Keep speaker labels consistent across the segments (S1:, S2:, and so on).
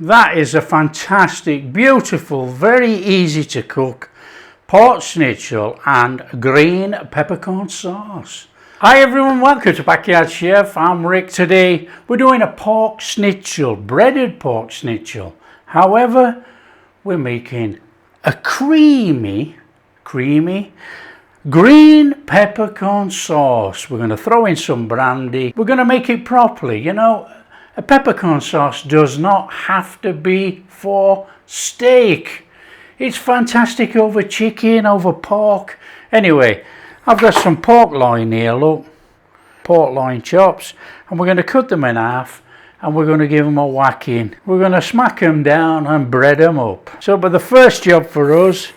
S1: That is a fantastic, beautiful, very easy to cook pork schnitzel and green peppercorn sauce. Hi everyone, welcome to Backyard Chef. I'm Rick. Today we're doing a pork schnitzel, breaded pork schnitzel. However, we're making a creamy green peppercorn sauce. We're going to throw in some brandy. We're going to make it properly. You know, a peppercorn sauce does not have to be for steak. It's fantastic over chicken, over pork. Anyway, I've got some pork loin here, look. Pork loin chops. And we're going to cut them in half and we're going to give them a whacking. We're going to smack them down and bread them up. So, but the first job for us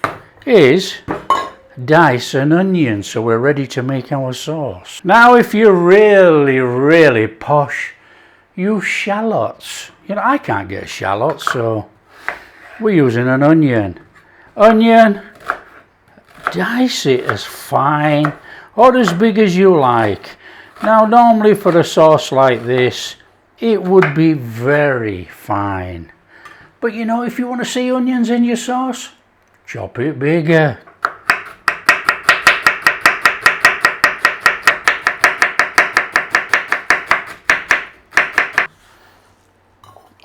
S1: is dice an onion, so we're ready to make our sauce. Now, if you're really posh, use shallots. You know, I can't get shallots, so we're using an onion. Onion, dice it as fine or as big as you like. Now, normally for a sauce like this, it would be very fine. But you know, if you want to see onions in your sauce, chop it bigger.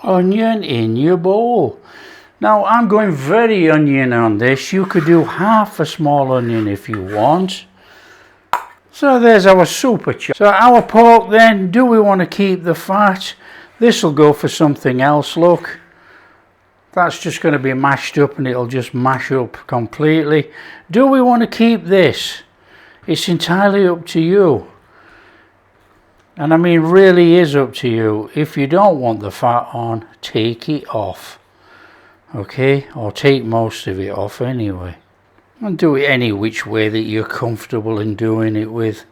S1: Onion in your bowl. Now I'm going very onion on this. You could do half a small onion if you want. So there's our super chop. So our pork then, do we want to keep the fat? This will go for something else, look. That's just going to be mashed up and it'll just mash up completely. Do we want to keep this? It's entirely up to you. And I mean, really is up to you. If you don't want the fat on, take it off. Okay? Or take most of it off anyway. And do it any which way that you're comfortable in doing it with.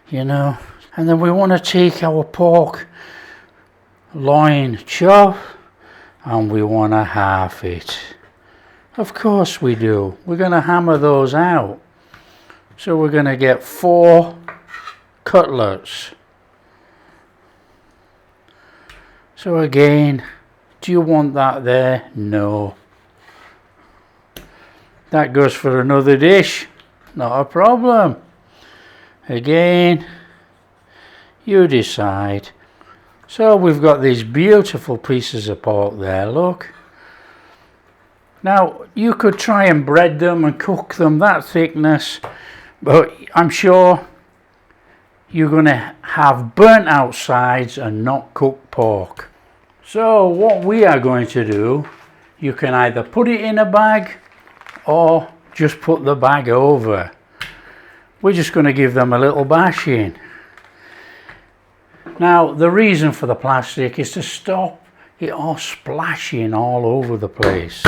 S1: You know? And then we want to take our pork loin chop and we want to half it. Of course we do. We're going to hammer those out. So we're going to get 4 cutlets. So again, do you want that there? No. That goes for another dish. Not a problem. Again, you decide. So we've got these beautiful pieces of pork there, look. Now, you could try and bread them and cook them that thickness, but I'm sure you're going to have burnt out sides and not cooked pork. So what we are going to do, you can either put it in a bag or just put the bag over. We're just going to give them a little bashing. Now, the reason for the plastic is to stop it all splashing all over the place.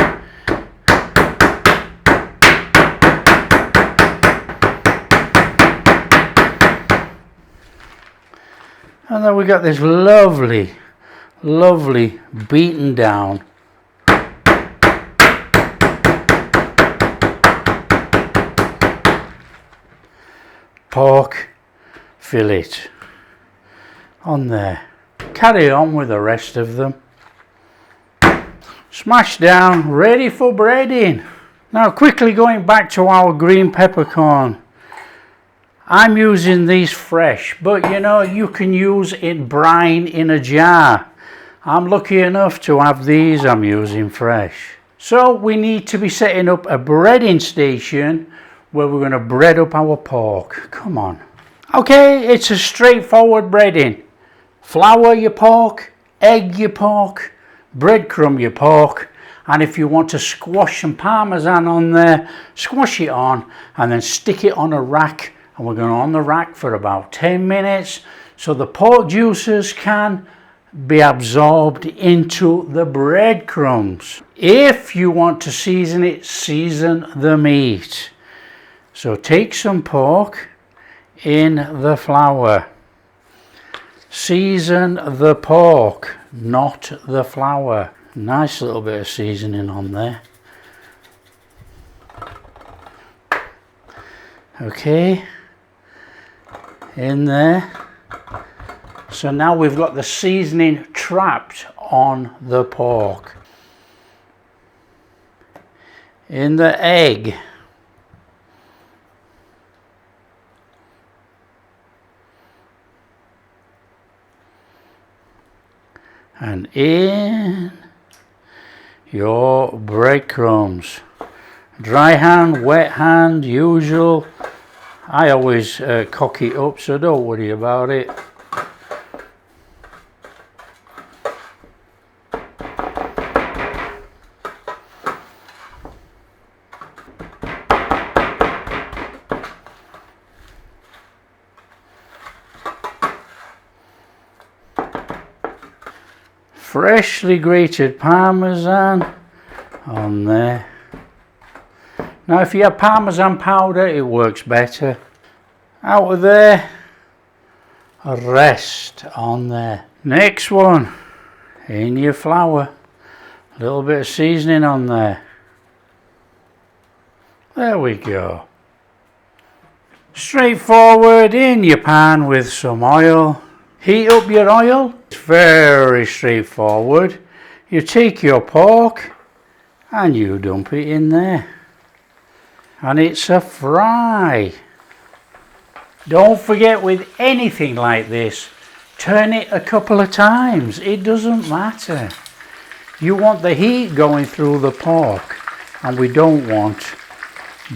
S1: And then we got this lovely beaten down pork fillet on there. Carry on with the rest of them. Smashed down, ready for breading. Now quickly going back to our green peppercorn. I'm using these fresh, but you know, you can use it brine in a jar. I'm lucky enough to have these I'm using fresh. So we need to be setting up a breading station where we're going to bread up our pork. Come on. Okay, it's a straightforward breading. Flour your pork, egg your pork, breadcrumb your pork, and if you want to squash some parmesan on there, squash it on and then stick it on a rack. And we're going on the rack for about 10 minutes so the pork juices can be absorbed into the breadcrumbs. If you want to season it, season the meat. So take some pork in the flour. Season the pork, not the flour. Nice little bit of seasoning on there. Okay. In there. So now we've got the seasoning trapped on the pork. In the egg. And in your breadcrumbs. Dry hand, wet hand, usual. I always cock it up, so don't worry about it. Freshly grated Parmesan on there. Now if you have Parmesan powder, it works better. Out of there, a rest on there. Next one, in your flour, a little bit of seasoning on there. There we go. Straightforward, in your pan with some oil. Heat up your oil. It's very straightforward. You take your pork and you dump it in there. And it's a fry. Don't forget, with anything like this, turn it a couple of times. It doesn't matter. You want the heat going through the pork, and we don't want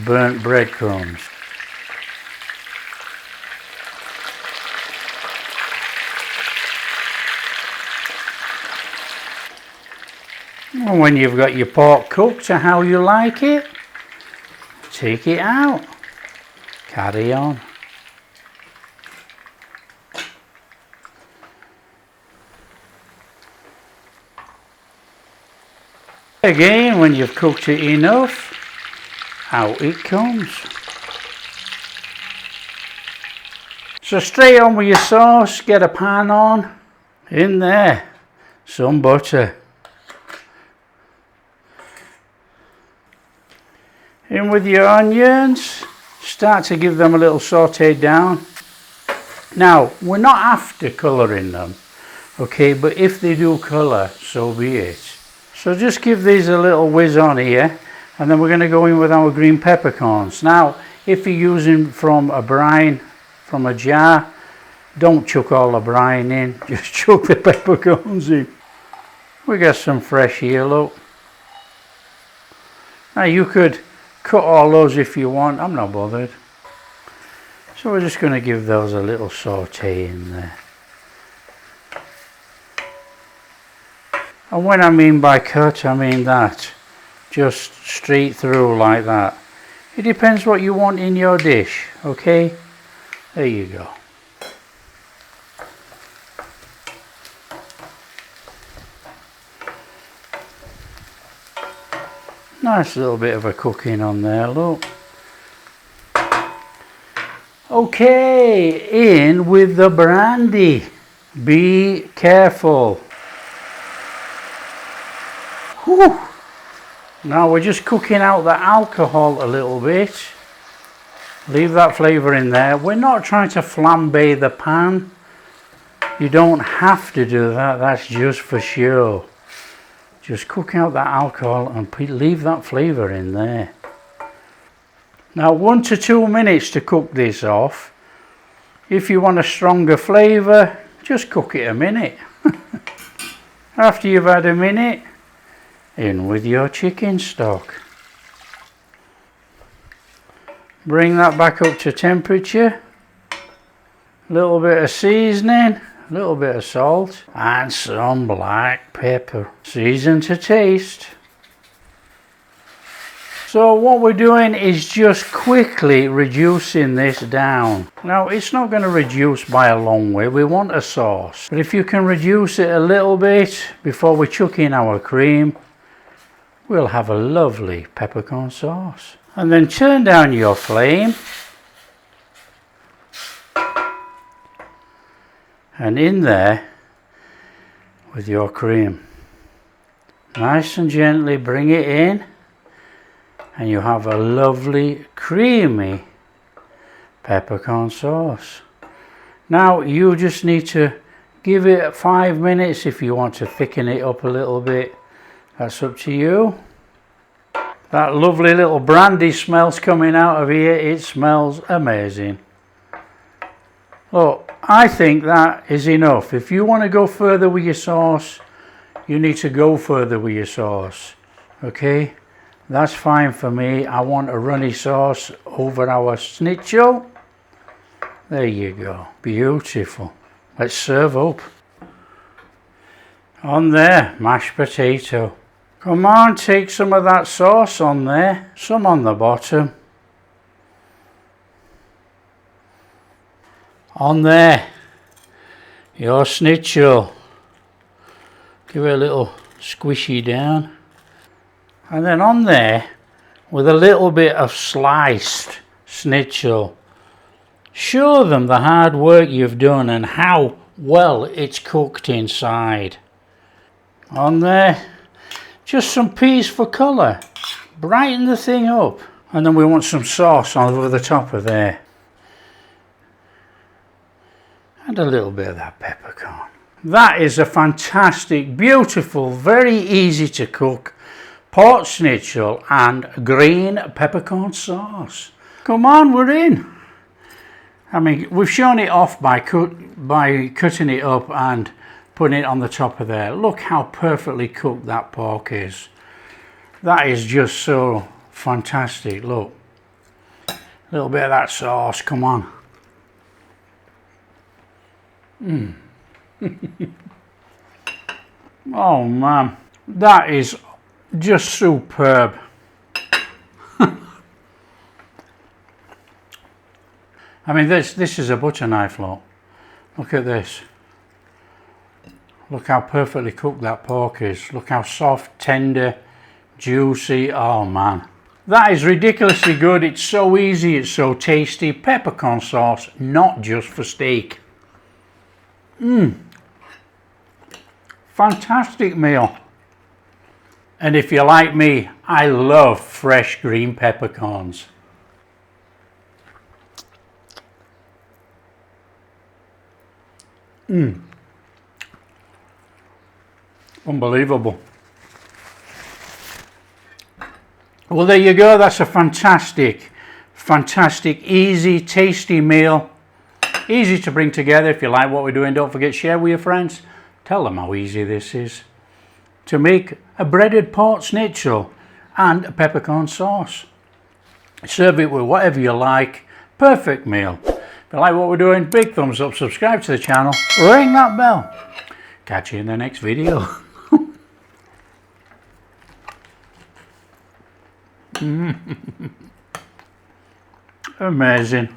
S1: burnt breadcrumbs. And when you've got your pork cooked to how you like it, take it out. Carry on. Again, when you've cooked it enough, out it comes. So straight on with your sauce, get a pan on, in there, some butter. In with your onions, start to give them a little saute down. Now, we're not after colouring them, okay, but if they do colour, so be it. So just give these a little whiz on here, and then we're going to go in with our green peppercorns. Now, if you're using from a brine, from a jar, don't chuck all the brine in, just chuck the peppercorns in. We got some fresh here, look. Now you could cut all those if you want, I'm not bothered. So we're just going to give those a little saute in there. And when I mean by cut, I mean that. Just straight through like that. It depends what you want in your dish, okay? There you go. Nice little bit of a cooking on there, look. Okay, in with the brandy. Be careful. Whew. Now we're just cooking out the alcohol a little bit. Leave that flavour in there. We're not trying to flambe the pan. You don't have to do that, that's just for show. Just cook out that alcohol and leave that flavour in there. Now 1 to 2 minutes to cook this off. If you want a stronger flavour, just cook it a minute. After you've had a minute, in with your chicken stock. Bring that back up to temperature. A little bit of seasoning. A little bit of salt and some black pepper. Season to taste. So what we're doing is just quickly reducing this down. Now it's not going to reduce by a long way, we want a sauce. But if you can reduce it a little bit before we chuck in our cream, we'll have a lovely peppercorn sauce. And then turn down your flame. And in there with your cream. Nice and gently bring it in, and you have a lovely creamy peppercorn sauce. Now you just need to Give it 5 minutes if you want to thicken it up a little bit. That's up to you. That lovely little brandy smells coming out of here. It smells amazing. Look, I think that is enough. If you want to go further with your sauce, you need to go further with your sauce. Okay? That's fine for me. I want a runny sauce over our schnitzel. There you go. Beautiful. Let's serve up. On there, mashed potato. Come on, take some of that sauce on there. Some on the bottom. On there, your schnitzel. Give it a little squishy down. And then on there, with a little bit of sliced schnitzel. Show them the hard work you've done and how well it's cooked inside. On there, just some peas for colour. Brighten the thing up. And then we want some sauce over the top of there. And a little bit of that peppercorn. That is a fantastic, beautiful, very easy to cook pork schnitzel and green peppercorn sauce. Come on, we're in. I mean, we've shown it off by cutting it up and putting it on the top of there. Look how perfectly cooked that pork is. That is just so fantastic. Look, a little bit of that sauce. Come on. Oh man, that is just superb. I mean, this is a butter knife, look. Look at this. Look how perfectly cooked that pork is. Look how soft, tender, juicy. Oh man, that is ridiculously good. It's so easy, it's so tasty. Peppercorn sauce, not just for steak. Fantastic meal. And if you're like me, I love fresh green peppercorns. Unbelievable. Well, there you go. That's a fantastic, easy, tasty meal. Easy to bring together. If you like what we're doing, don't forget to share with your friends. Tell them how easy this is to make a breaded pork schnitzel and a peppercorn sauce. Serve it with whatever you like. Perfect meal. If you like what we're doing, big thumbs up, subscribe to the channel, ring that bell. Catch you in the next video. Amazing.